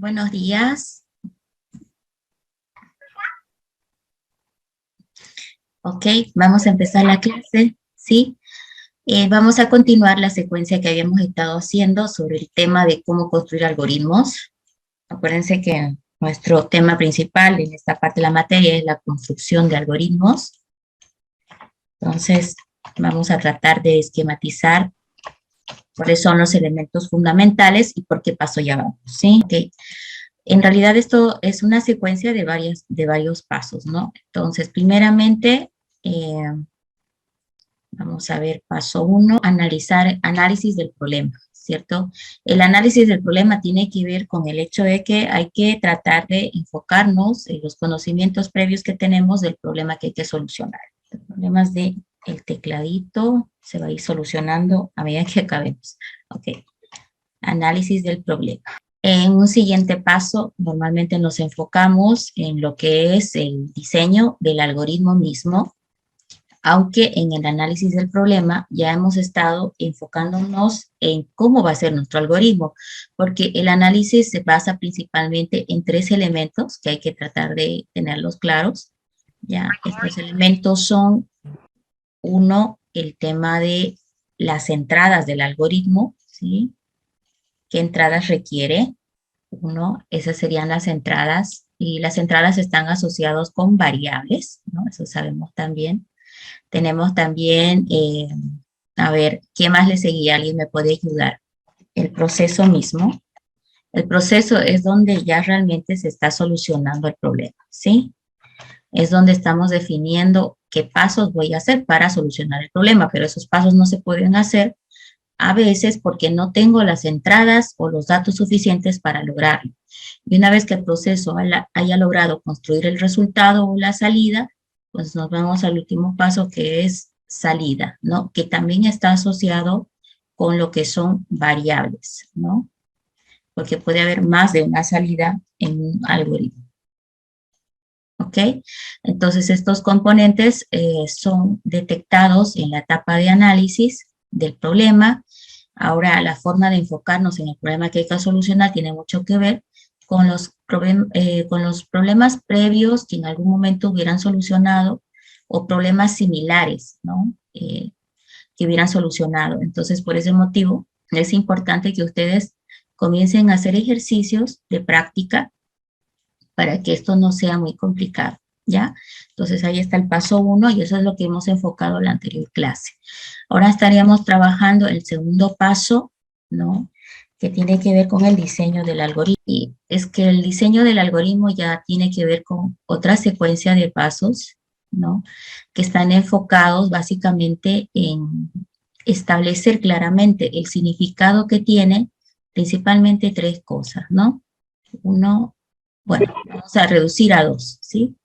Buenos días. Ok, vamos a empezar la clase, ¿sí? Vamos a continuar la secuencia que habíamos estado haciendo sobre el tema de cómo construir algoritmos. Acuérdense que nuestro tema principal en esta parte de la materia es la construcción de algoritmos. Entonces, vamos a tratar de esquematizar cuáles son los elementos fundamentales y por qué paso ya vamos, ¿sí? Okay. En realidad esto es una secuencia de varios pasos, ¿no? Entonces, primeramente, vamos a ver, paso 1, análisis del problema, ¿cierto? El análisis del problema tiene que ver con el hecho de que hay que tratar de enfocarnos en los conocimientos previos que tenemos del problema que hay que solucionar. Los problemas del tecladito se va a ir solucionando a medida que acabemos. Ok, análisis del problema. En un siguiente paso, normalmente nos enfocamos en lo que es el diseño del algoritmo mismo, aunque en el análisis del problema ya hemos estado enfocándonos en cómo va a ser nuestro algoritmo, porque el análisis se basa principalmente en 3 elementos que hay que tratar de tenerlos claros. Ya, estos elementos son, 1, el tema de las entradas del algoritmo, ¿sí? ¿Qué entradas requiere? 1, esas serían las entradas, y las entradas están asociadas con variables, ¿no? Eso sabemos también. Tenemos también, a ver, ¿qué más le seguía? ¿Alguien me puede ayudar? El proceso mismo. El proceso es donde ya realmente se está solucionando el problema, ¿sí? Es donde estamos definiendo qué pasos voy a hacer para solucionar el problema, pero esos pasos no se pueden hacer a veces porque no tengo las entradas o los datos suficientes para lograrlo. Y una vez que el proceso haya logrado construir el resultado o la salida, pues nos vamos al último paso, que es salida, ¿no? Que también está asociado con lo que son variables, ¿no? Porque puede haber más de una salida en un algoritmo. ¿Ok? Entonces, estos componentes son detectados en la etapa de análisis del problema. Ahora, la forma de enfocarnos en el problema que hay que solucionar tiene mucho que ver con los problemas previos que en algún momento hubieran solucionado o problemas similares, ¿no? Que hubieran solucionado. Entonces, por ese motivo, es importante que ustedes comiencen a hacer ejercicios de práctica para que esto no sea muy complicado, ¿ya? Entonces, ahí está el paso 1 y eso es lo que hemos enfocado en la anterior clase. Ahora estaríamos trabajando el segundo paso, ¿no? Que tiene que ver con el diseño del algoritmo. Y es que el diseño del algoritmo ya tiene que ver con otra secuencia de pasos, ¿no? Que están enfocados básicamente en establecer claramente el significado que tiene principalmente 3 cosas, ¿no? Uno, bueno, vamos a reducir a 2, ¿sí?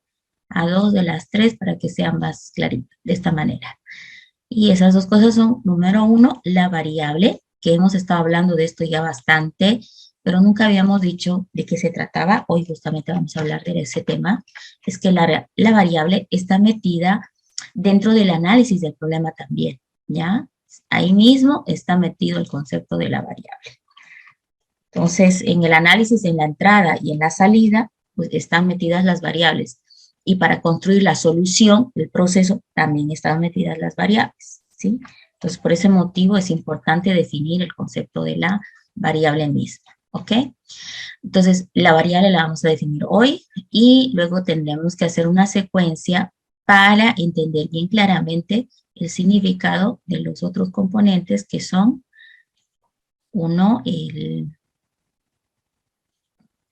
A 2 de las 3 para que sea más clarito, de esta manera. Y esas 2 cosas son, número 1, la variable, que hemos estado hablando de esto ya bastante, pero nunca habíamos dicho de qué se trataba. Hoy justamente vamos a hablar de ese tema. Es que la variable está metida dentro del análisis del problema también, ¿ya? Ahí mismo está metido el concepto de la variable. Entonces, en el análisis, en la entrada y en la salida, pues están metidas las variables. Y para construir la solución del proceso, también están metidas las variables, ¿sí? Entonces, por ese motivo es importante definir el concepto de la variable misma, ¿ok? Entonces, la variable la vamos a definir hoy y luego tendremos que hacer una secuencia para entender bien claramente el significado de los otros componentes que son, uno,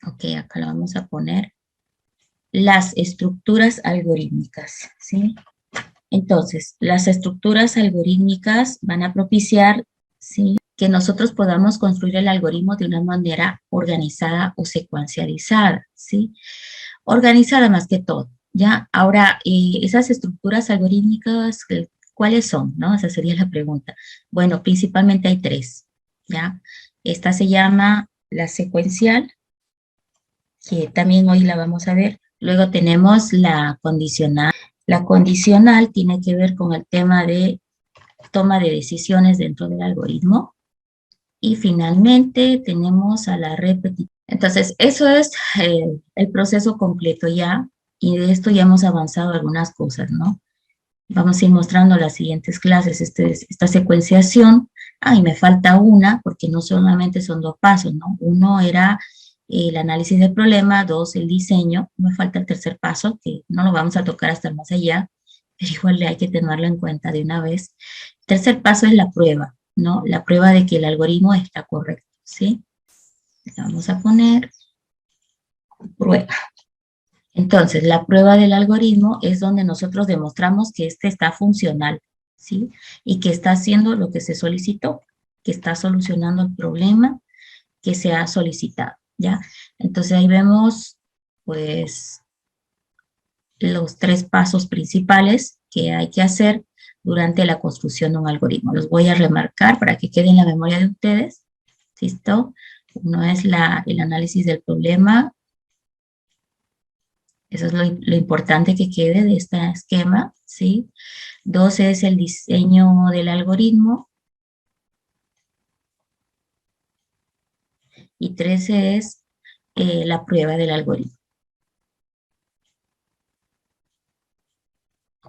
ok, acá lo vamos a poner, las estructuras algorítmicas, ¿sí? Entonces, las estructuras algorítmicas van a propiciar, ¿sí?, que nosotros podamos construir el algoritmo de una manera organizada o secuencializada, ¿sí? Organizada más que todo, ¿ya? Ahora, esas estructuras algorítmicas, ¿cuáles son, no? Esa sería la pregunta. Bueno, principalmente hay 3, ¿ya? Esta se llama la secuencial, que también hoy la vamos a ver. Luego tenemos la condicional. La condicional tiene que ver con el tema de toma de decisiones dentro del algoritmo. Y finalmente tenemos a la repetitiva. Entonces, eso es el proceso completo ya, y de esto ya hemos avanzado algunas cosas, ¿no? Vamos a ir mostrando las siguientes clases, esta secuenciación. Ah, y me falta una, porque no solamente son dos pasos, ¿no? Uno era el análisis del problema, dos, el diseño. Me falta el tercer paso, que no lo vamos a tocar hasta más allá, pero igual hay que tenerlo en cuenta de una vez. El tercer paso es la prueba, ¿no? La prueba de que el algoritmo está correcto, ¿sí? Vamos a poner prueba. Entonces, la prueba del algoritmo es donde nosotros demostramos que este está funcional, ¿sí? Y que está haciendo lo que se solicitó, que está solucionando el problema que se ha solicitado, ¿ya? Entonces, ahí vemos, pues, los tres pasos principales que hay que hacer durante la construcción de un algoritmo. Los voy a remarcar para que quede en la memoria de ustedes, ¿listo? Uno es el análisis del problema. Eso es lo importante que quede de este esquema, ¿sí? Dos es el diseño del algoritmo. Y tres es la prueba del algoritmo.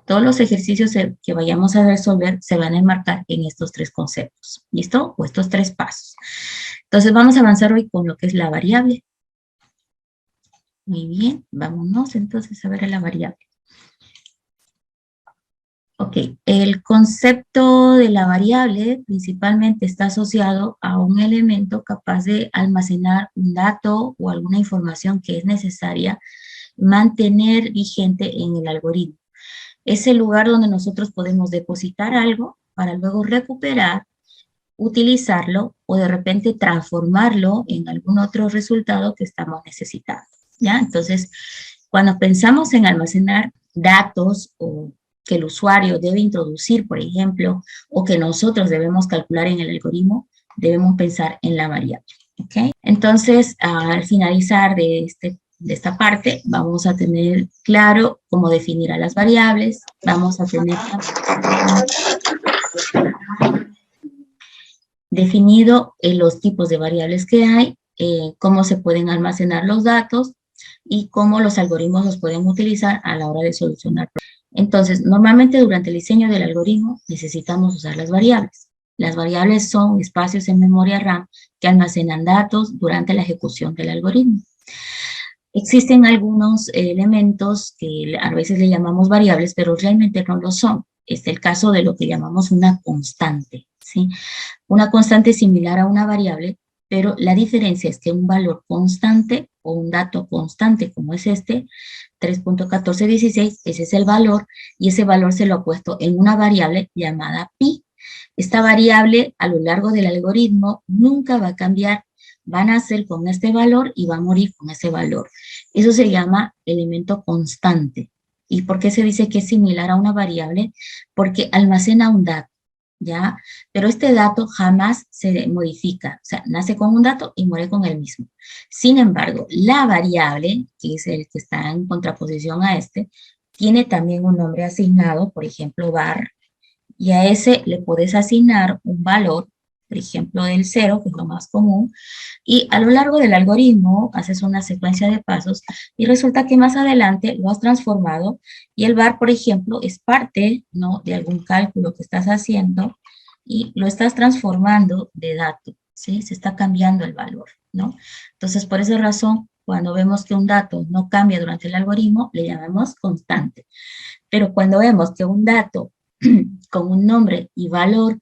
Todos los ejercicios que vayamos a resolver se van a enmarcar en estos tres conceptos, ¿listo? O estos tres pasos. Entonces vamos a avanzar hoy con lo que es la variable. Muy bien, vámonos entonces a ver a la variable. Ok, el concepto de la variable principalmente está asociado a un elemento capaz de almacenar un dato o alguna información que es necesaria mantener vigente en el algoritmo. Es el lugar donde nosotros podemos depositar algo para luego recuperar, utilizarlo o de repente transformarlo en algún otro resultado que estamos necesitando, ¿ya? Entonces, cuando pensamos en almacenar datos o que el usuario debe introducir, por ejemplo, o que nosotros debemos calcular en el algoritmo, debemos pensar en la variable, ¿ok? Entonces, al finalizar de esta parte, vamos a tener claro cómo definir a las variables, vamos a tener definido los tipos de variables que hay, cómo se pueden almacenar los datos y cómo los algoritmos los pueden utilizar a la hora de solucionar. Entonces, normalmente durante el diseño del algoritmo necesitamos usar las variables. Las variables son espacios en memoria RAM que almacenan datos durante la ejecución del algoritmo. Existen algunos elementos que a veces le llamamos variables, pero realmente no lo son. Es el caso de lo que llamamos una constante, ¿sí? Una constante es similar a una variable, pero la diferencia es que un valor constante o un dato constante como es este, 3.1416, ese es el valor, y ese valor se lo ha puesto en una variable llamada pi. Esta variable a lo largo del algoritmo nunca va a cambiar, va a nacer con este valor y va a morir con ese valor. Eso se llama elemento constante. ¿Y por qué se dice que es similar a una variable? Porque almacena un dato, ¿ya? Pero este dato jamás se modifica, o sea, nace con un dato y muere con el mismo. Sin embargo, la variable, que es el que está en contraposición a este, tiene también un nombre asignado, por ejemplo, var, y a ese le puedes asignar un valor, por ejemplo, del 0, que es lo más común, y a lo largo del algoritmo haces una secuencia de pasos y resulta que más adelante lo has transformado y el var, por ejemplo, es parte, ¿no?, de algún cálculo que estás haciendo y lo estás transformando de dato, ¿sí? Se está cambiando el valor, ¿no? Entonces, por esa razón, cuando vemos que un dato no cambia durante el algoritmo, le llamamos constante. Pero cuando vemos que un dato con un nombre y valor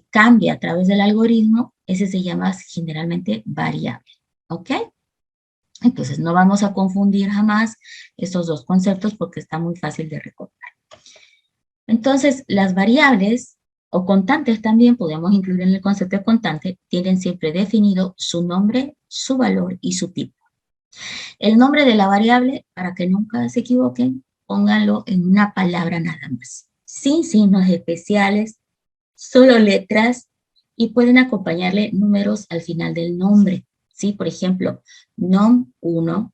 cambia a través del algoritmo, ese se llama generalmente variable, ¿ok? Entonces no vamos a confundir jamás estos dos conceptos porque está muy fácil de recordar. Entonces las variables o constantes también podemos incluir en el concepto de constante, tienen siempre definido su nombre, su valor y su tipo. El nombre de la variable, para que nunca se equivoquen, pónganlo en una palabra nada más, sin signos especiales, solo letras, y pueden acompañarle números al final del nombre, ¿sí? Por ejemplo, nom 1,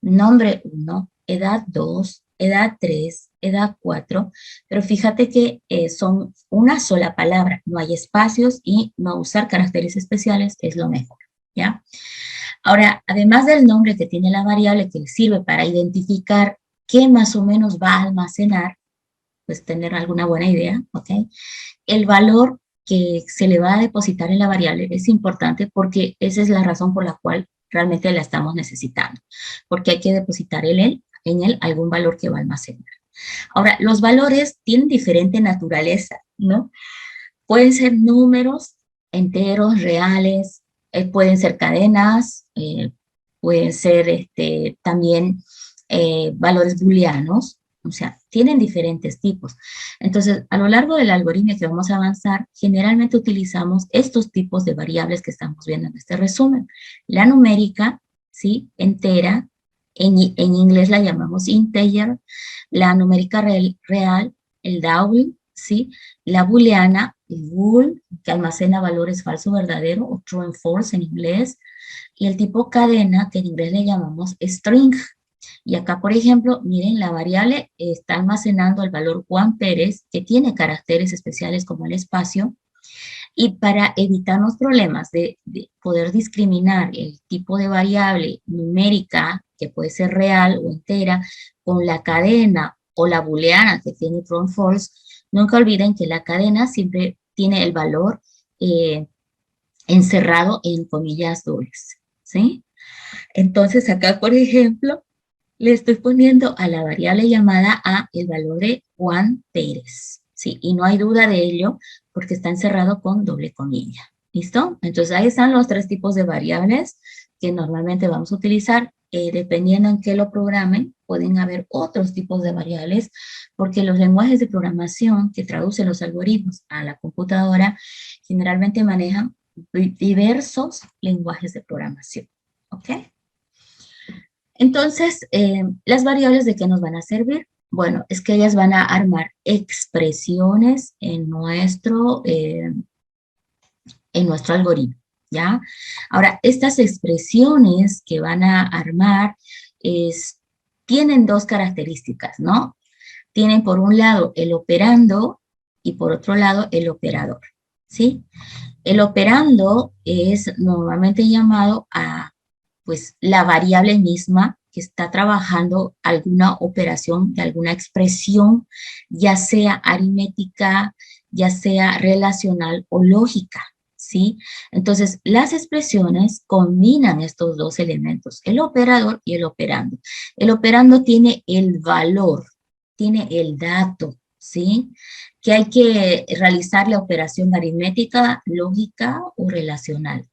nombre 1, edad 2, edad 3, edad 4, pero fíjate que son una sola palabra, no hay espacios y no usar caracteres especiales es lo mejor, ¿ya? Ahora, además del nombre que tiene la variable que sirve para identificar qué más o menos va a almacenar, pues tener alguna buena idea, ¿ok? El valor que se le va a depositar en la variable es importante porque esa es la razón por la cual realmente la estamos necesitando, porque hay que depositar en él algún valor que va a almacenar. Ahora, los valores tienen diferente naturaleza, ¿no? Pueden ser números enteros, reales, pueden ser cadenas, pueden ser también valores booleanos, o sea, tienen diferentes tipos. Entonces, a lo largo del algoritmo que vamos a avanzar, generalmente utilizamos estos tipos de variables que estamos viendo en este resumen. La numérica, ¿sí? Entera, en inglés la llamamos integer, la numérica real, el double, ¿sí? La booleana, el bool, que almacena valores falso verdadero, o true and false en inglés, y el tipo cadena, que en inglés le llamamos string. Y acá, por ejemplo, miren, la variable está almacenando el valor Juan Pérez, que tiene caracteres especiales como el espacio, y para evitarnos problemas de poder discriminar el tipo de variable numérica, que puede ser real o entera, con la cadena o la booleana que tiene true and false, nunca olviden que la cadena siempre tiene el valor encerrado en comillas dobles, ¿sí? Entonces acá, por ejemplo, le estoy poniendo a la variable llamada A el valor de Juan Pérez, ¿sí? Y no hay duda de ello porque está encerrado con doble comilla, ¿listo? Entonces ahí están los tres tipos de variables que normalmente vamos a utilizar. Dependiendo en qué lo programen, pueden haber otros tipos de variables porque los lenguajes de programación que traducen los algoritmos a la computadora generalmente manejan diversos lenguajes de programación, ¿ok? Entonces, las variables de qué nos van a servir. Bueno, es que ellas van a armar expresiones en nuestro algoritmo, ¿ya? Ahora, estas expresiones que van a armar tienen dos características, ¿no? Tienen por un lado el operando y por otro lado el operador, ¿sí? El operando es normalmente llamado a, pues, la variable misma que está trabajando alguna operación de alguna expresión, ya sea aritmética, ya sea relacional o lógica, ¿sí? Entonces, las expresiones combinan estos dos elementos, el operador y el operando. El operando tiene el valor, tiene el dato, ¿sí? Que hay que realizar la operación aritmética, lógica o relacional.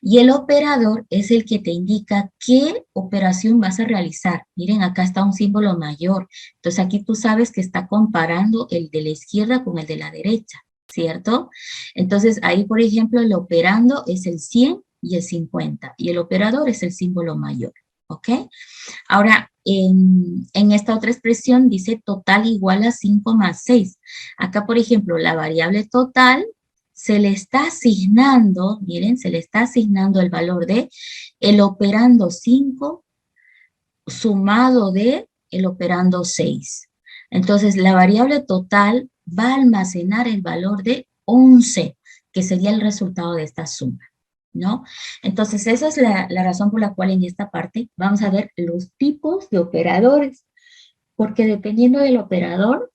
Y el operador es el que te indica qué operación vas a realizar. Miren, acá está un símbolo mayor. Entonces aquí tú sabes que está comparando el de la izquierda con el de la derecha, ¿cierto? Entonces ahí, por ejemplo, el operando es el 100 y el 50 y el operador es el símbolo mayor, ¿ok? Ahora, en esta otra expresión dice total igual a 5 más 6. Acá, por ejemplo, la variable total se le está asignando, miren, se le está asignando el valor de el operando 5 sumado de el operando 6. Entonces, la variable total va a almacenar el valor de 11, que sería el resultado de esta suma, ¿no? Entonces, esa es la razón por la cual en esta parte vamos a ver los tipos de operadores, porque dependiendo del operador,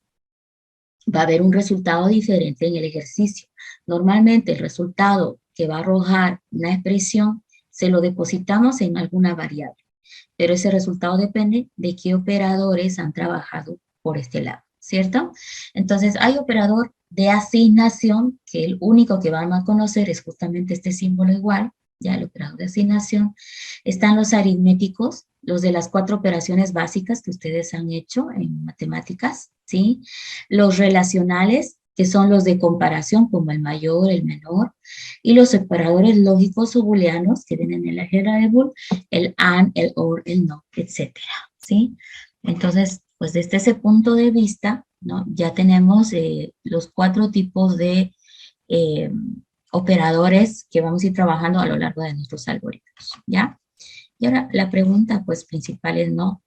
va a haber un resultado diferente en el ejercicio. Normalmente el resultado que va a arrojar una expresión se lo depositamos en alguna variable, pero ese resultado depende de qué operadores han trabajado por este lado, ¿cierto? Entonces hay operador de asignación, que el único que van a conocer es justamente este símbolo igual, ya el operador de asignación. Están los aritméticos, los de las 4 operaciones básicas que ustedes han hecho en matemáticas, ¿sí? Los relacionales, que son los de comparación, como el mayor, el menor, y los operadores lógicos o booleanos, que vienen en la álgebra de Boole, el and, el or, el not, etcétera, ¿sí? Entonces, pues desde ese punto de vista, ¿no? Ya tenemos los 4 tipos de operadores que vamos a ir trabajando a lo largo de nuestros algoritmos, ¿ya? Y ahora la pregunta, pues, principal es, ¿no?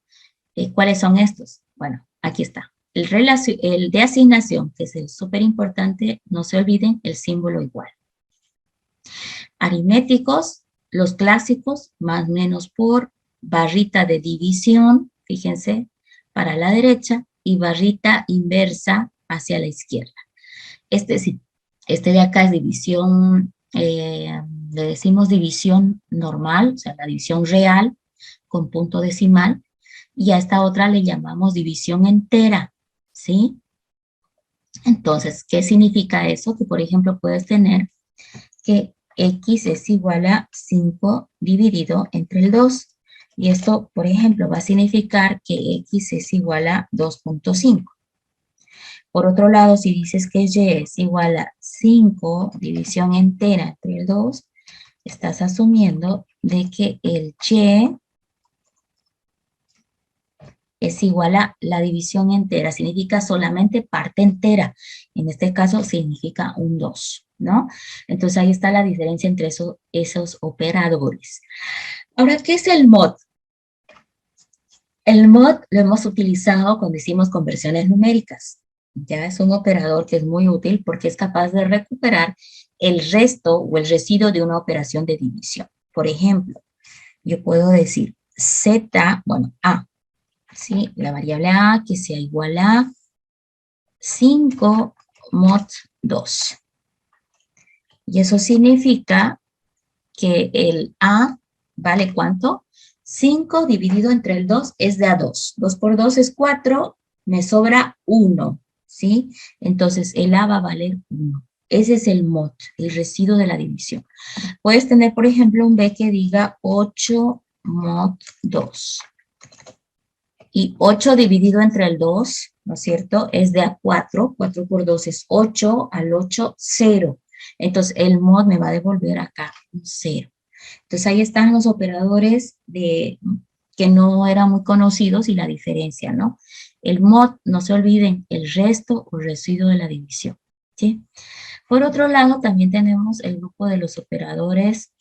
¿Cuáles son estos? Bueno, aquí está. El de asignación, que es súper importante, no se olviden el símbolo igual. Aritméticos, los clásicos, más menos por, barrita de división, fíjense, para la derecha, y barrita inversa hacia la izquierda. Sí, este de acá es división, le decimos división normal, o sea, la división real con punto decimal, y a esta otra le llamamos división entera, ¿sí? Entonces, ¿qué significa eso? Que, por ejemplo, puedes tener que x es igual a 5 dividido entre el 2. Y esto, por ejemplo, va a significar que x es igual a 2.5. Por otro lado, si dices que y es igual a 5 división entera entre el 2, estás asumiendo de que el y es igual a la división entera, significa solamente parte entera. En este caso significa un 2, ¿no? Entonces ahí está la diferencia entre esos operadores. Ahora, ¿qué es el mod? El mod lo hemos utilizado cuando hicimos conversiones numéricas. Ya es un operador que es muy útil porque es capaz de recuperar el resto o el residuo de una operación de división. Por ejemplo, yo puedo decir z, bueno, a, ¿sí? La variable a que sea igual a 5 mod 2. Y eso significa que el a vale ¿cuánto? 5 dividido entre el 2 es de a 2. 2 por 2 es 4, me sobra 1, ¿sí? Entonces el a va a valer 1. Ese es el mod, el residuo de la división. Puedes tener, por ejemplo, un b que diga 8 mod 2. Y 8 dividido entre el 2, ¿no es cierto? Es de a 4. 4 por 2 es 8, al 8, 0. Entonces el mod me va a devolver acá un 0. Entonces ahí están los operadores que no eran muy conocidos y la diferencia, ¿no? El mod, no se olviden, el resto o residuo de la división, ¿sí? Por otro lado, también tenemos el grupo de los operadores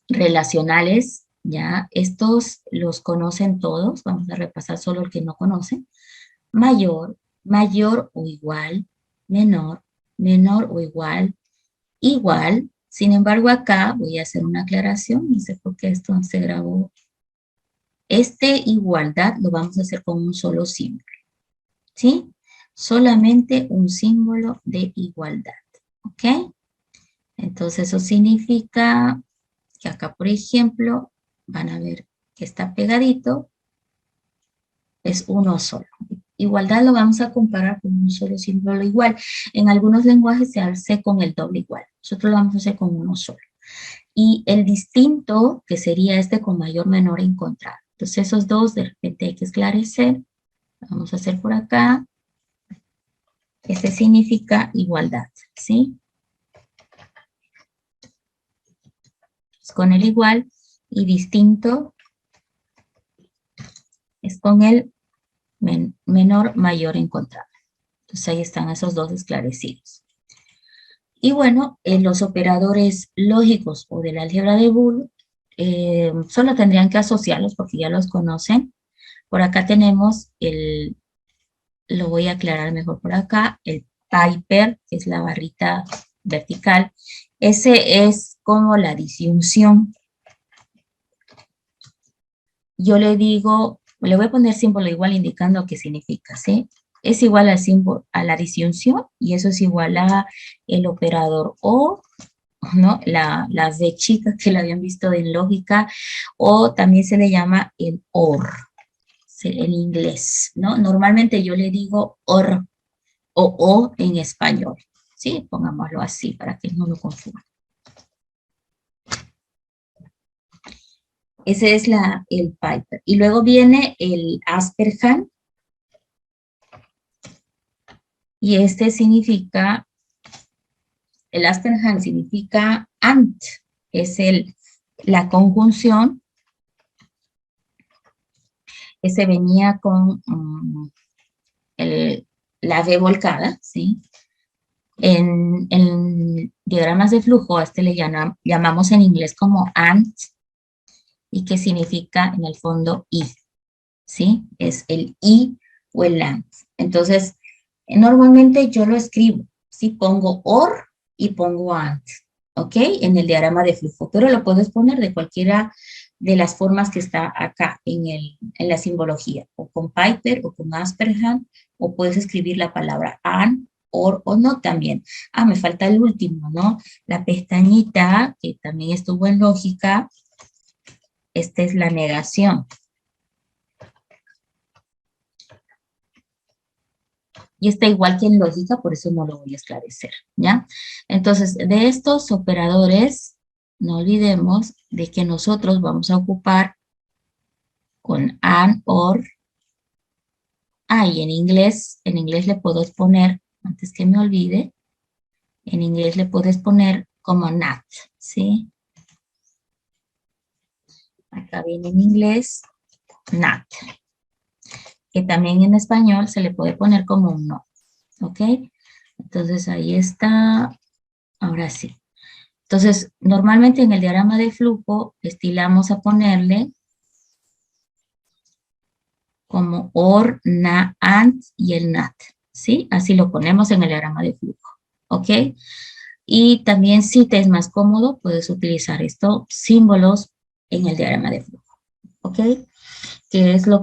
relacionales, ¿ya? Estos los conocen todos, vamos a repasar solo el que no conocen. Mayor, mayor o igual, menor, menor o igual, igual. Sin embargo, acá voy a hacer una aclaración, no sé por qué esto se grabó. Este igualdad lo vamos a hacer con un solo símbolo, ¿sí? Solamente un símbolo de igualdad, ¿ok? Entonces eso significa que acá, por ejemplo, van a ver que está pegadito, es uno solo. Igualdad lo vamos a comparar con un solo símbolo igual. En algunos lenguajes se hace con el doble igual. Nosotros lo vamos a hacer con uno solo. Y el distinto, que sería este con mayor, menor encontrado. Entonces esos dos de repente hay que esclarecer. Vamos a hacer por acá. Este significa igualdad, ¿sí? Es con el igual y distinto es con el menor, mayor encontrado. Entonces ahí están esos dos esclarecidos. Y bueno, los operadores lógicos o del álgebra de Boole solo tendrían que asociarlos porque ya los conocen. Por acá tenemos lo voy a aclarar mejor por acá, el Piper, que es la barrita vertical. Ese es como la disyunción. Yo le digo, le voy a poner símbolo igual indicando qué significa, ¿sí? Es igual al símbolo, a la disyunción y eso es igual a el operador o, ¿no? La V chica que la habían visto en lógica, o también se le llama el OR, en inglés, ¿no? Normalmente yo le digo OR o en español, ¿sí? Pongámoslo así para que no lo confundan. Ese es el Piper. Y luego viene el Asperhan. Y este significa, el Asperhan significa ant. Es la conjunción. Ese venía con la V volcada, ¿sí? En diagramas de flujo, a este le llamamos en inglés como ant, y que significa en el fondo I, ¿sí? Es el I o el ant. Entonces, normalmente yo lo escribo, ¿sí? Pongo OR y pongo AND. ¿ok? En el diagrama de flujo, pero lo puedes poner de cualquiera de las formas que está acá en la simbología, o con Piper, o con Asperhan, o puedes escribir la palabra and, or o no también. Ah, me falta el último, ¿no? La pestañita, que también estuvo en lógica, esta es la negación. Y está igual que en lógica, por eso no lo voy a esclarecer, ¿ya? Entonces, de estos operadores, no olvidemos de que nosotros vamos a ocupar con and, or. Y en inglés le puedo poner, antes que me olvide, en inglés le puedes poner como not, ¿sí? Acá viene en inglés, not. Que también en español se le puede poner como un no, ¿ok? Entonces ahí está, ahora sí. Entonces, normalmente en el diagrama de flujo estilamos a ponerle como or, na, and y el not, ¿sí? Así lo ponemos en el diagrama de flujo, ¿ok? Y también si te es más cómodo, puedes utilizar estos símbolos en el diagrama de flujo, ¿ok? Que es lo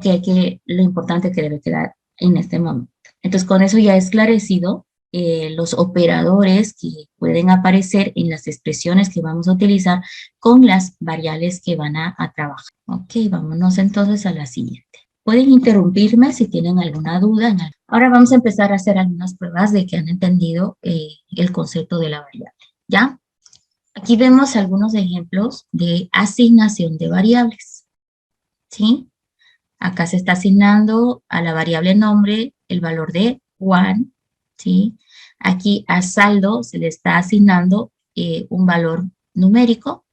importante que debe quedar en este momento. Entonces, con eso ya he esclarecido los operadores que pueden aparecer en las expresiones que vamos a utilizar con las variables que van a trabajar. Ok, vámonos entonces a la siguiente. Pueden interrumpirme si tienen alguna duda. Ahora vamos a empezar a hacer algunas pruebas de que han entendido el concepto de la variable, ¿ya? Aquí vemos algunos ejemplos de asignación de variables, ¿sí? Acá se está asignando a la variable nombre el valor de one, ¿sí? Aquí a saldo se le está asignando un valor numérico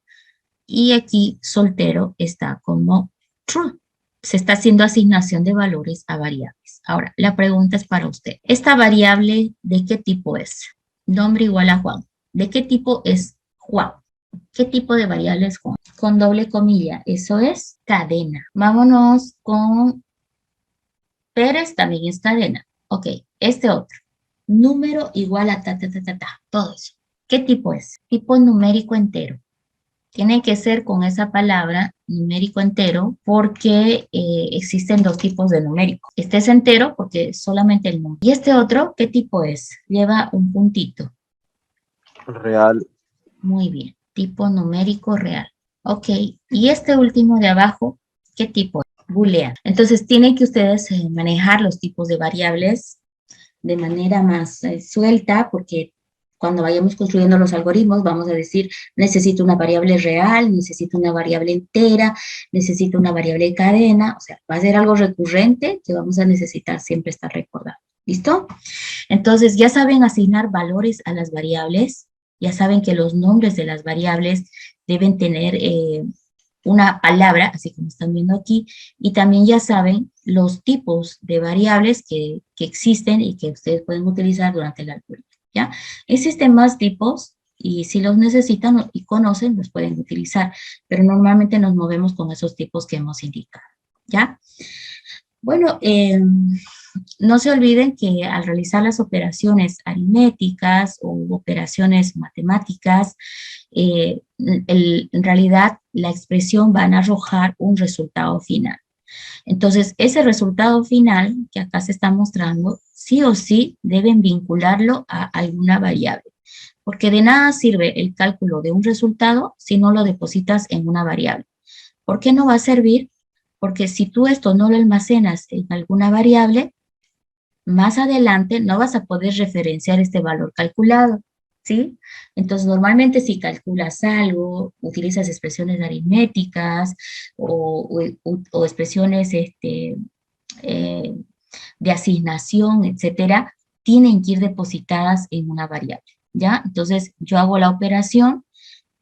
y aquí soltero está como true. Se está haciendo asignación de valores a variables. Ahora, la pregunta es para usted. ¿Esta variable de qué tipo es? Nombre igual a Juan. ¿De qué tipo es Juan? ¿Qué tipo de variable es Juan? Con doble comilla, eso es cadena. Vámonos con Pérez, también es cadena. Ok, este otro. Número igual a todo eso. ¿Qué tipo es? Tipo numérico entero. Tiene que ser con esa palabra numérico entero porque existen dos tipos de numérico. Este es entero porque es solamente el número. Y este otro, ¿qué tipo es? Lleva un puntito. Real. Muy bien, tipo numérico real. Ok, y este último de abajo, ¿qué tipo es? Booleano. Entonces tienen que ustedes manejar los tipos de variables de manera más suelta porque cuando vayamos construyendo los algoritmos vamos a decir, necesito una variable real, necesito una variable entera, necesito una variable cadena, o sea, va a ser algo recurrente que vamos a necesitar siempre estar recordando. ¿Listo? Entonces, ya saben asignar valores a las variables, ya saben que los nombres de las variables deben tener una palabra, así como están viendo aquí, y también ya saben los tipos de variables que existen y que ustedes pueden utilizar durante el algoritmo, ¿ya? Existen más tipos y si los necesitan y conocen, los pueden utilizar, pero normalmente nos movemos con esos tipos que hemos indicado, ¿ya? Bueno, no se olviden que al realizar las operaciones aritméticas o operaciones matemáticas, en realidad la expresión van a arrojar un resultado final. Entonces, ese resultado final que acá se está mostrando, sí o sí deben vincularlo a alguna variable, porque de nada sirve el cálculo de un resultado si no lo depositas en una variable. ¿Por qué no va a servir? Porque si tú esto no lo almacenas en alguna variable, más adelante no vas a poder referenciar este valor calculado, ¿sí? Entonces, normalmente si calculas algo, utilizas expresiones aritméticas o expresiones de asignación, etcétera, tienen que ir depositadas en una variable, ¿ya? Entonces, yo hago la operación,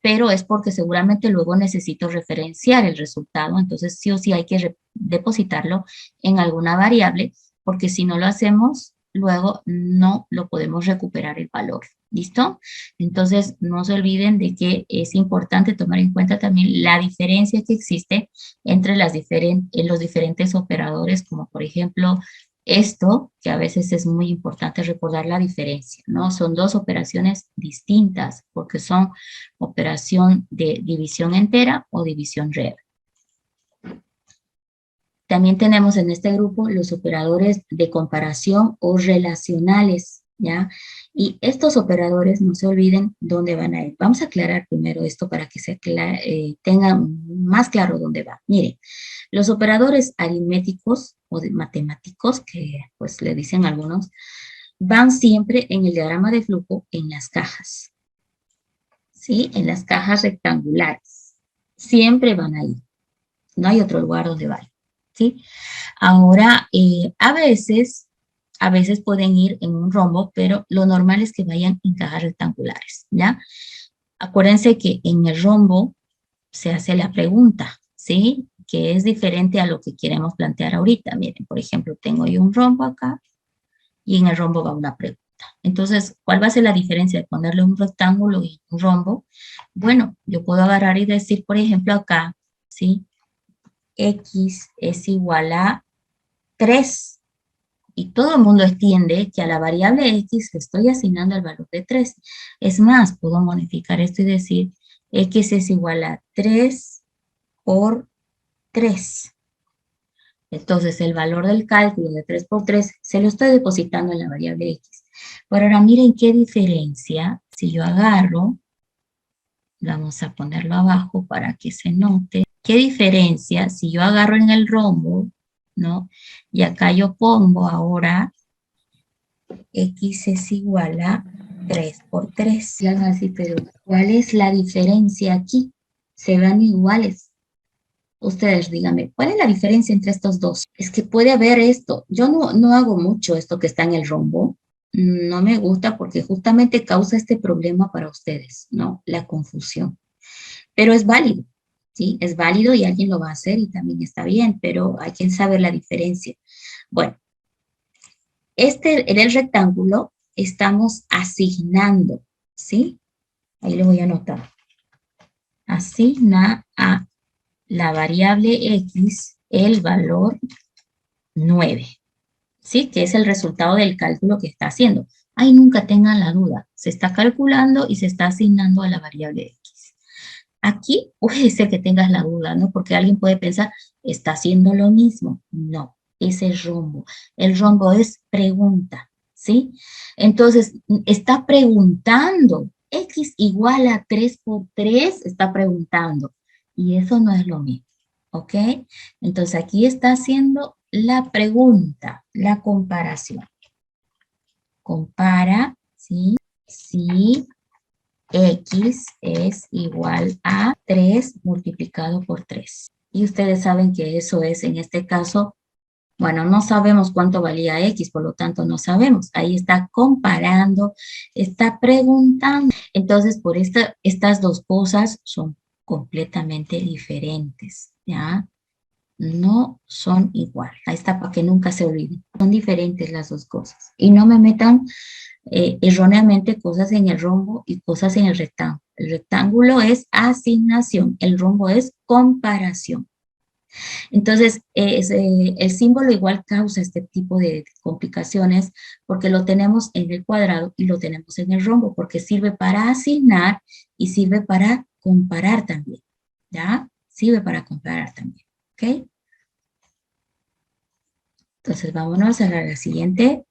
pero es porque seguramente luego necesito referenciar el resultado, entonces sí o sí hay que depositarlo en alguna variable, porque si no lo hacemos, luego no lo podemos recuperar el valor, ¿listo? Entonces, no se olviden de que es importante tomar en cuenta también la diferencia que existe entre los diferentes operadores, como por ejemplo, Esto, que a veces es muy importante recordar la diferencia, ¿no? Son dos operaciones distintas porque son operación de división entera o división real. También tenemos en este grupo los operadores de comparación o relacionales, ¿ya? Y estos operadores, no se olviden dónde van a ir. Vamos a aclarar primero esto para que tengan más claro dónde va. Miren, los operadores aritméticos o matemáticos, que pues le dicen algunos, van siempre en el diagrama de flujo en las cajas, ¿sí? En las cajas rectangulares. Siempre van ahí. No hay otro lugar donde vayan, ¿sí? Ahora, a veces pueden ir en un rombo, pero lo normal es que vayan en cajas rectangulares, ¿ya? Acuérdense que en el rombo se hace la pregunta, ¿sí? Que es diferente a lo que queremos plantear ahorita. Miren, por ejemplo, tengo yo un rombo acá y en el rombo va una pregunta. Entonces, ¿cuál va a ser la diferencia de ponerle un rectángulo y un rombo? Bueno, yo puedo agarrar y decir, por ejemplo, acá, ¿sí? X es igual a 3. Y todo el mundo entiende que a la variable X le estoy asignando el valor de 3. Es más, puedo modificar esto y decir X es igual a 3 por 3. Entonces, el valor del cálculo de 3 por 3 se lo estoy depositando en la variable X. Pero ahora miren qué diferencia si yo agarro, vamos a ponerlo abajo para que se note, qué diferencia si yo agarro en el rombo, ¿no? Y acá yo pongo ahora X es igual a 3 por 3. Y van a decir, pero ¿cuál es la diferencia aquí? Se ven iguales. Ustedes díganme, ¿cuál es la diferencia entre estos dos? Es que puede haber esto. Yo no hago mucho esto que está en el rombo. No me gusta porque justamente causa este problema para ustedes, ¿no? La confusión. Pero es válido, ¿sí? Es válido y alguien lo va a hacer y también está bien, pero hay que saber la diferencia. Bueno, en el rectángulo estamos asignando, ¿sí? Ahí lo voy a anotar. Asigna a la variable X el valor 9, ¿sí? Que es el resultado del cálculo que está haciendo. Ahí nunca tengan la duda. Se está calculando y se está asignando a la variable X. Aquí puede ser que tengas la duda, ¿no? Porque alguien puede pensar, ¿está haciendo lo mismo? No, ese es rombo. El rombo es pregunta, ¿sí? Entonces, está preguntando. X igual a 3 por 3, está preguntando. Y eso no es lo mismo, ¿ok? Entonces, aquí está haciendo la pregunta, la comparación. Compara, ¿sí? Si X es igual a 3 multiplicado por 3. Y ustedes saben que eso es, en este caso, bueno, no sabemos cuánto valía X, por lo tanto no sabemos. Ahí está comparando, está preguntando. Entonces, por estas dos cosas son completamente diferentes, ¿ya? No son igual. Ahí está para que nunca se olviden. Son diferentes las dos cosas. Y no me metan erróneamente cosas en el rombo y cosas en el rectángulo. El rectángulo es asignación, el rombo es comparación. Entonces, el símbolo igual causa este tipo de complicaciones porque lo tenemos en el cuadrado y lo tenemos en el rombo porque sirve para asignar y sirve para comparar también, ¿ya? Sirve para comparar también, ¿ok? Entonces, vámonos a la siguiente.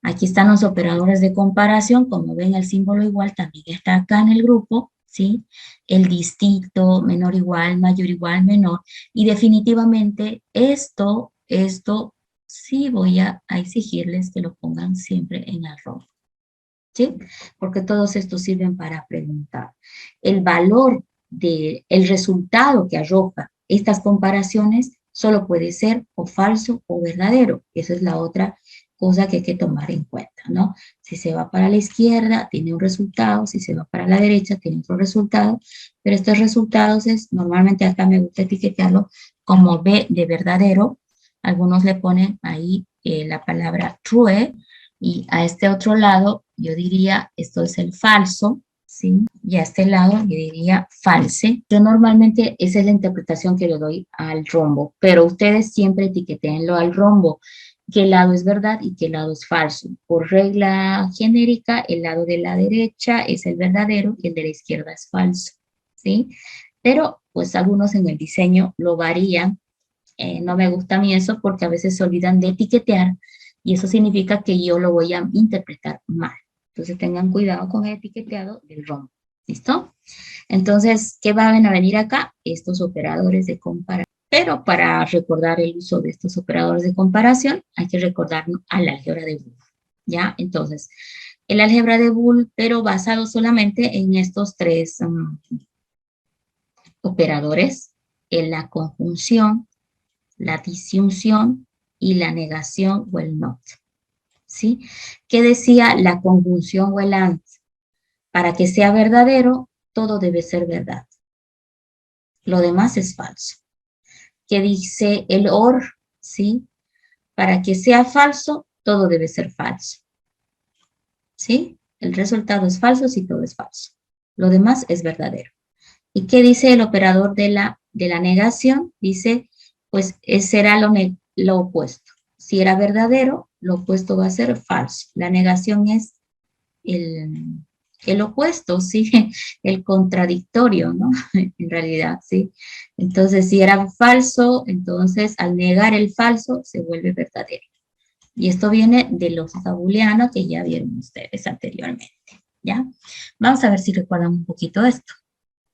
Aquí están los operadores de comparación. Como ven, el símbolo igual también está acá en el grupo, ¿sí? El distinto, menor igual, mayor igual, menor. Y definitivamente esto sí voy a exigirles que lo pongan siempre en arroba, ¿sí? Porque todos estos sirven para preguntar. El valor el resultado que arroja estas comparaciones solo puede ser o falso o verdadero. Esa es la otra cosa que hay que tomar en cuenta, ¿no? Si se va para la izquierda, tiene un resultado, si se va para la derecha, tiene otro resultado, pero estos resultados normalmente acá me gusta etiquetarlo como B de verdadero. Algunos le ponen ahí la palabra true, y a este otro lado yo diría, esto es el falso, ¿sí? Y a este lado yo diría false. Yo normalmente esa es la interpretación que le doy al rombo, pero ustedes siempre etiquetenlo al rombo. qué lado es verdad y qué lado es falso. Por regla genérica, el lado de la derecha es el verdadero y el de la izquierda es falso, ¿sí? Pero pues algunos en el diseño lo varían. No me gusta a mí eso porque a veces se olvidan de etiquetear y eso significa que yo lo voy a interpretar mal. Entonces tengan cuidado con el etiqueteado del rombo. ¿Listo? Entonces, ¿qué van a venir acá? Estos operadores de comparación. Pero para recordar el uso de estos operadores de comparación, hay que recordar al álgebra de Boole. ¿Ya? Entonces, el álgebra de Boole, pero basado solamente en estos tres operadores, en la conjunción, la disyunción y la negación o el not. ¿Sí? ¿Qué decía la conjunción o el and? Para que sea verdadero, todo debe ser verdad. Lo demás es falso. ¿Qué dice el or? ¿Sí? Para que sea falso, todo debe ser falso. ¿Sí? El resultado es falso si todo es falso. Lo demás es verdadero. ¿Y qué dice el operador de la negación? Dice, pues será lo opuesto. Si era verdadero, lo opuesto va a ser falso. La negación es el opuesto, ¿sí? El contradictorio, ¿no? En realidad, ¿sí? Entonces, si era falso, entonces al negar el falso se vuelve verdadero. Y esto viene de lógica booleana que ya vieron ustedes anteriormente, ¿ya? Vamos a ver si recuerdan un poquito esto.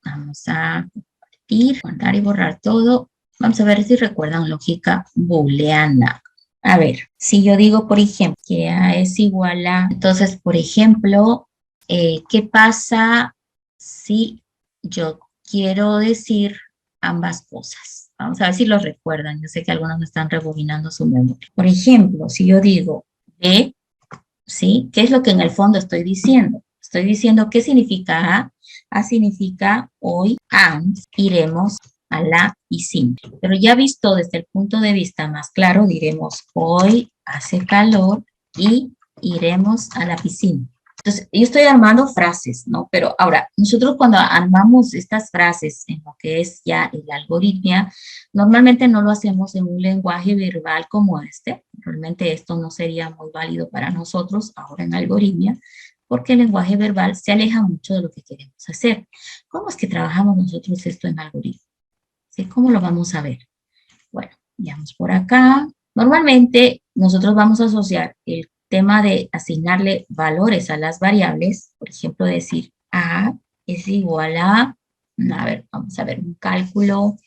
Vamos a compartir, guardar y borrar todo. Vamos a ver si recuerdan lógica booleana. A ver, si yo digo, por ejemplo, que A es igual a... Entonces, por ejemplo, ¿qué pasa si yo quiero decir ambas cosas? Vamos a ver si lo recuerdan. Yo sé que algunos me están rebobinando su memoria. Por ejemplo, si yo digo B, ¿sí? ¿Qué es lo que en el fondo estoy diciendo? Estoy diciendo qué significa A. A significa hoy, and, iremos a la piscina. Pero ya visto desde el punto de vista más claro, diremos hoy hace calor y iremos a la piscina. Entonces, yo estoy armando frases, ¿no? Pero ahora, nosotros cuando armamos estas frases en lo que es ya el algoritmo, normalmente no lo hacemos en un lenguaje verbal como este. Realmente esto no sería muy válido para nosotros ahora en algoritmia, porque el lenguaje verbal se aleja mucho de lo que queremos hacer. ¿Cómo es que trabajamos nosotros esto en algoritmo? ¿Sí? ¿Cómo lo vamos a ver? Bueno, veamos por acá. Normalmente nosotros vamos a asociar el tema de asignarle valores a las variables, por ejemplo, decir A es igual a ver, vamos a ver un cálculo,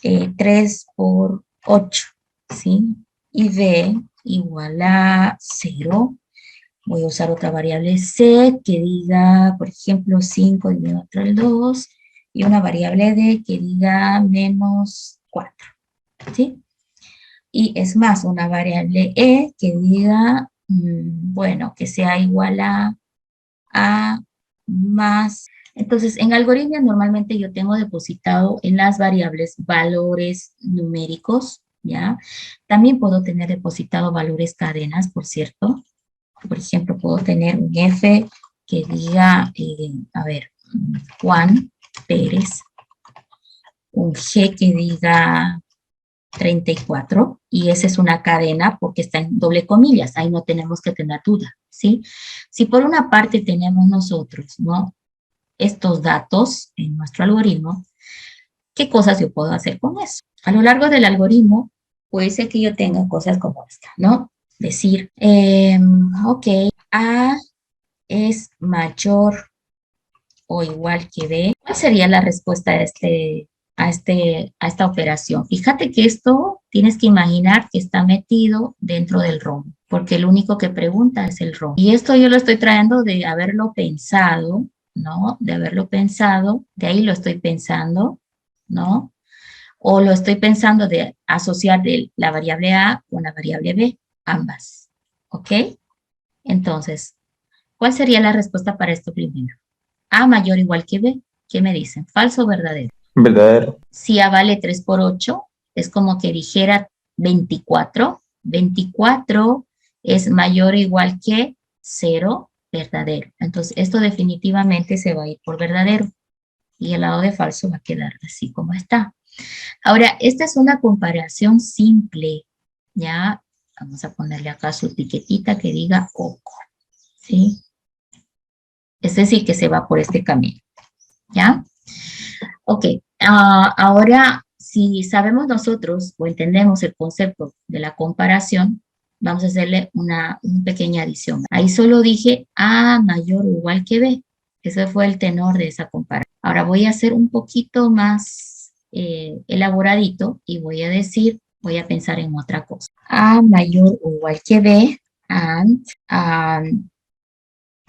3 por 8, ¿sí? Y B igual a 0. Voy a usar otra variable C que diga, por ejemplo, 5 dividido entre el 2 y una variable D que diga menos 4, ¿sí? Y es más, una variable E que diga, bueno, que sea igual a más. Entonces, en algoritmia normalmente yo tengo depositado en las variables valores numéricos, ¿ya? También puedo tener depositado valores cadenas, por cierto. Por ejemplo, puedo tener un F que diga, a ver, Juan Pérez, un G que diga 34, y esa es una cadena porque está en doble comillas, ahí no tenemos que tener duda, ¿sí? Si por una parte tenemos nosotros, ¿no? Estos datos en nuestro algoritmo, ¿qué cosas yo puedo hacer con eso? A lo largo del algoritmo, puede ser que yo tenga cosas como esta, ¿no? Decir, ok, A es mayor o igual que B. ¿Cuál sería la respuesta a esta operación? Fíjate que esto tienes que imaginar que está metido dentro del ROM, porque el único que pregunta es el ROM. Y esto yo lo estoy trayendo de haberlo pensado, ¿no? De haberlo pensado, de ahí lo estoy pensando, ¿no? O lo estoy pensando de asociar la variable A con la variable B, ambas, ¿ok? Entonces, ¿cuál sería la respuesta para esto primero? A mayor o igual que B. ¿Qué me dicen? ¿Falso o verdadero? verdadero. Si A vale 3 por 8, es como que dijera 24. 24 es mayor o igual que 0, verdadero. Entonces, esto definitivamente se va a ir por verdadero. Y el lado de falso va a quedar así como está. Ahora, esta es una comparación simple, ¿ya? Vamos a ponerle acá su etiquetita que diga OCO, ¿sí? Es decir, que se va por este camino, ¿ya? Ok, ahora si sabemos nosotros o entendemos el concepto de la comparación, vamos a hacerle una pequeña adición. Ahí solo dije A mayor o igual que B. Ese fue el tenor de esa comparación. Ahora voy a hacer un poquito más elaboradito y voy a decir, voy a pensar en otra cosa. A mayor o igual que B and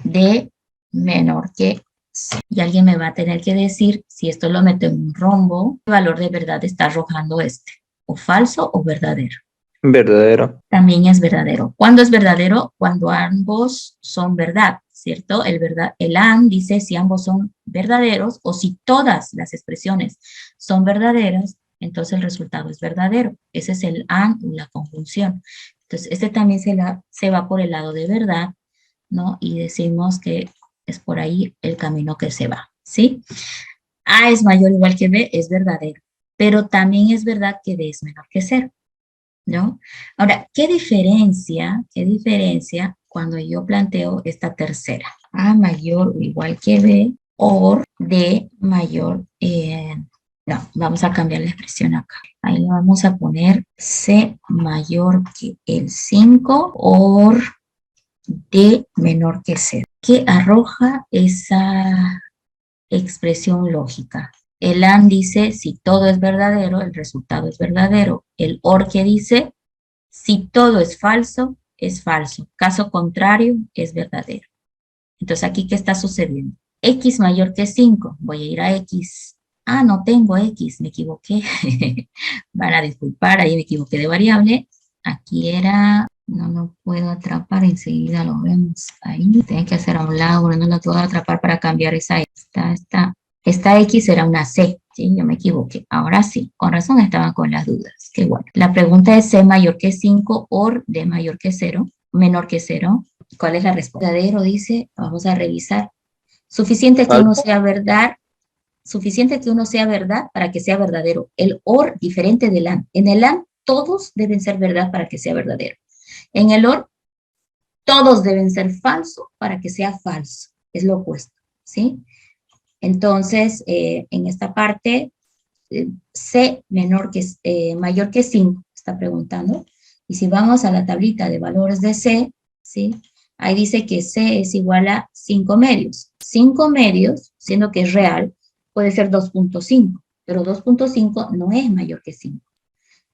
D menor que C. Y alguien me va a tener que decir si esto lo meto en un rombo, ¿qué valor de verdad está arrojando este? ¿O falso o verdadero? Verdadero. También es verdadero. ¿Cuándo es verdadero? Cuando ambos son verdad, ¿cierto? El AND dice si ambos son verdaderos o si todas las expresiones son verdaderas, entonces el resultado es verdadero. Ese es el AND, la conjunción. Entonces, este también se va por el lado de verdad, ¿no? Y decimos que es por ahí el camino que se va, ¿sí? A es mayor o igual que B, es verdadero, pero también es verdad que D es menor que 0, ¿no? Ahora, ¿qué diferencia cuando yo planteo esta tercera? A mayor o igual que B, o D mayor, no, vamos a cambiar la expresión acá. Ahí le vamos a poner C mayor que el 5, o D menor que 0. ¿Qué arroja esa expresión lógica? El AND dice, si todo es verdadero, el resultado es verdadero. El OR que dice, si todo es falso, es falso. Caso contrario, es verdadero. Entonces, ¿aquí qué está sucediendo? X mayor que 5. Voy a ir a X. Ah, no tengo X, me equivoqué. Van a disculpar, ahí me equivoqué de variable. Aquí era, no puedo atrapar, enseguida lo vemos ahí. Tengo que hacer a un lado, no lo puedo atrapar para cambiar esa X. Esta X era una C, ¿sí? Yo me equivoqué. Ahora sí, con razón estaban con las dudas. Qué bueno. La pregunta es C mayor que 5 o D mayor que 0, menor que 0. ¿Cuál es la respuesta? Verdadero dice, vamos a revisar. Suficiente que uno sea verdad para que sea verdadero. El OR diferente del AND. En el AND todos deben ser verdad para que sea verdadero. En el OR todos deben ser falso para que sea falso. Es lo opuesto, ¿sí? Entonces, en esta parte, C mayor que 5, está preguntando. Y si vamos a la tablita de valores de C, ¿sí? Ahí dice que C es igual a 5 medios. 5 medios, siendo que es real, puede ser 2.5, pero 2.5 no es mayor que 5.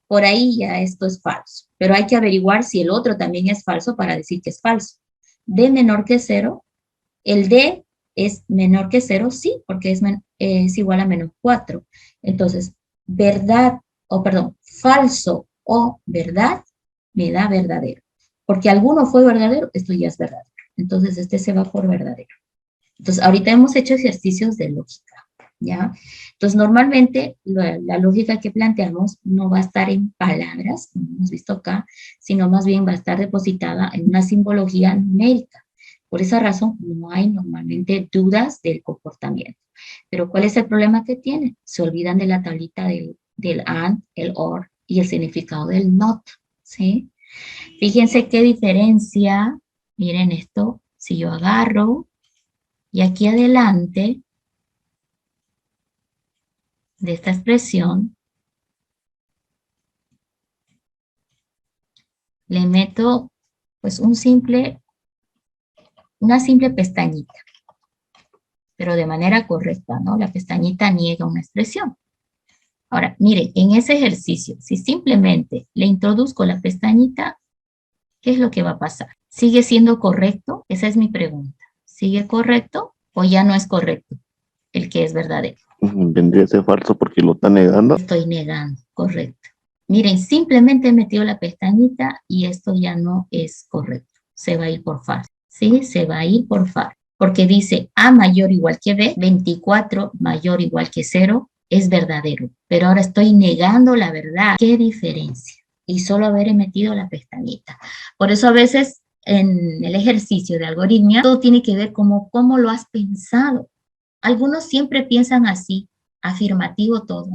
Por ahí ya esto es falso, pero hay que averiguar si el otro también es falso para decir que es falso. D menor que 0, el D es menor que 0, sí, porque es igual a menos 4. Entonces, falso o verdad me da verdadero. Porque alguno fue verdadero, esto ya es verdadero. Entonces, este se va por verdadero. Entonces, ahorita hemos hecho ejercicios de lógica, ¿ya? Entonces, normalmente la lógica que planteamos no va a estar en palabras, como hemos visto acá, sino más bien va a estar depositada en una simbología numérica. Por esa razón, no hay normalmente dudas del comportamiento. Pero ¿cuál es el problema que tienen? Se olvidan de la tablita del AND, el OR y el significado del NOT, ¿sí? Fíjense qué diferencia, miren esto, si yo agarro y aquí adelante de esta expresión le meto pues una simple pestañita, pero de manera correcta, ¿no? La pestañita niega una expresión. Ahora, miren, en ese ejercicio, si simplemente le introduzco la pestañita, ¿qué es lo que va a pasar? ¿Sigue siendo correcto? Esa es mi pregunta. ¿Sigue correcto o ya no es correcto el que es verdadero? Vendría a ser falso porque lo está negando. Estoy negando, correcto. Miren, simplemente he metido la pestañita y esto ya no es correcto. Se va a ir por falso, ¿sí? Se va a ir por falso. Porque dice A mayor o igual que B, 24 mayor o igual que 0, es verdadero. Pero ahora estoy negando la verdad. ¿Qué diferencia? Y solo haber metido la pestañita. Por eso a veces en el ejercicio de algoritmia, todo tiene que ver como cómo lo has pensado. Algunos siempre piensan así, afirmativo todo.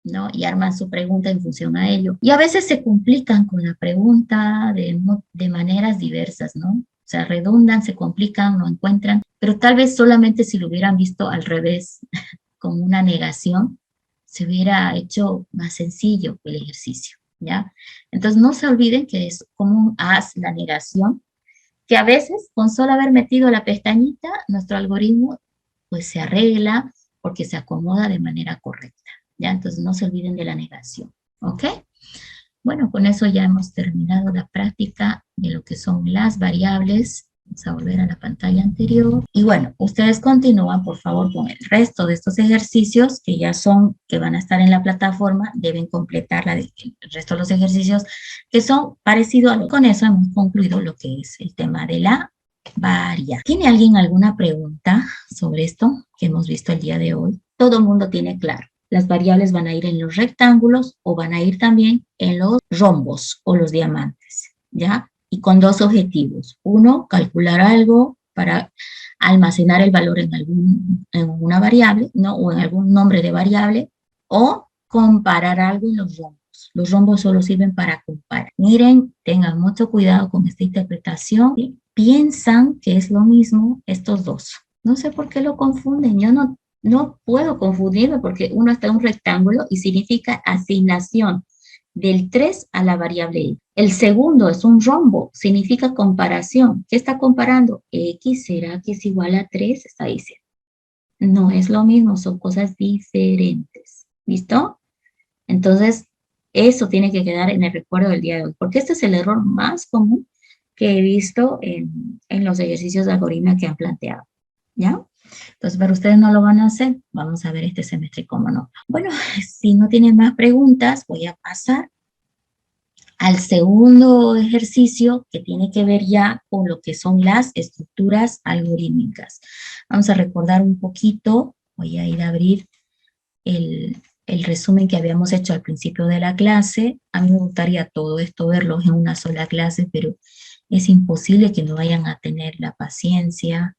¿no? Y arman su pregunta en función a ello. Y a veces se complican con la pregunta de maneras diversas, ¿no? O sea, redundan, se complican, no encuentran, pero tal vez solamente si lo hubieran visto al revés, con una negación, se hubiera hecho más sencillo el ejercicio, ¿ya? Entonces, no se olviden que es como un haz la negación, que a veces con solo haber metido la pestañita, nuestro algoritmo pues se arregla porque se acomoda de manera correcta, ¿ya? Entonces no se olviden de la negación, ¿ok? Bueno, con eso ya hemos terminado la práctica de lo que son las variables. Vamos a volver a la pantalla anterior. Y bueno, ustedes continúan, por favor, con el resto de estos ejercicios que ya son, que van a estar en la plataforma. Deben completar el resto de los ejercicios que son parecidos a lo. Con eso hemos concluido lo que es el tema de la variable. ¿Tiene alguien alguna pregunta sobre esto que hemos visto el día de hoy? Todo el mundo tiene claro. Las variables van a ir en los rectángulos o van a ir también en los rombos o los diamantes, ¿ya? Y con dos objetivos. Uno, calcular algo para almacenar el valor en una variable, ¿no? O en algún nombre de variable, o comparar algo en los rombos. Los rombos solo sirven para comparar. Miren, tengan mucho cuidado con esta interpretación. Piensan que es lo mismo estos dos. No sé por qué lo confunden. Yo no puedo confundirme porque uno está en un rectángulo y significa asignación del 3 a la variable y. El segundo es un rombo, significa comparación. ¿Qué está comparando? X será que es igual a 3, está diciendo. No es lo mismo, son cosas diferentes. ¿Listo? Entonces, eso tiene que quedar en el recuerdo del día de hoy, porque este es el error más común que he visto en los ejercicios de algoritmo que han planteado. ¿Ya? Entonces, pero ustedes no lo van a hacer. Vamos a ver este semestre cómo no. Bueno, si no tienen más preguntas, voy a pasar al segundo ejercicio que tiene que ver ya con lo que son las estructuras algorítmicas. Vamos a recordar un poquito. Voy a ir a abrir el resumen que habíamos hecho al principio de la clase. A mí me gustaría todo esto verlo en una sola clase, pero es imposible que no vayan a tener la paciencia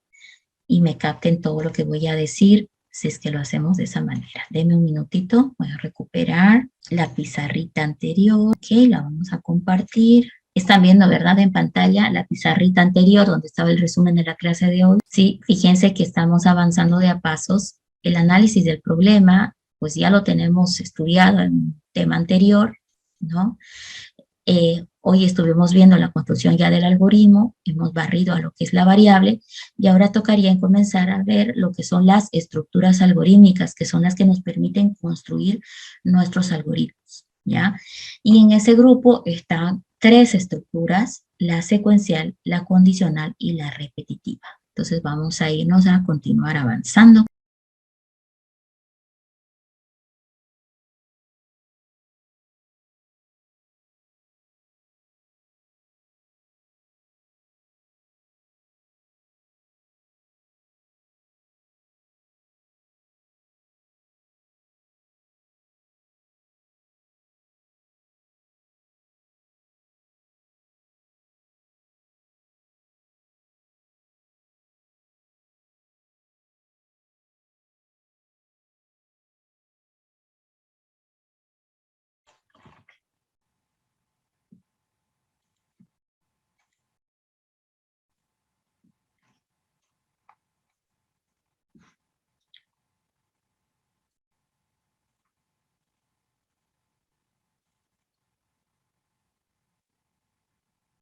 y me capten todo lo que voy a decir si es que lo hacemos de esa manera. Denme un minutito, voy a recuperar la pizarrita anterior, ok, la vamos a compartir. Están viendo, ¿verdad? En pantalla la pizarrita anterior donde estaba el resumen de la clase de hoy. Sí, fíjense que estamos avanzando de a pasos. El análisis del problema, pues ya lo tenemos estudiado en un tema anterior, ¿no? Hoy estuvimos viendo la construcción ya del algoritmo, hemos barrido a lo que es la variable y ahora tocaría comenzar a ver lo que son las estructuras algorítmicas, que son las que nos permiten construir nuestros algoritmos, ¿ya? Y en ese grupo están tres estructuras, la secuencial, la condicional y la repetitiva. Entonces vamos a irnos a continuar avanzando.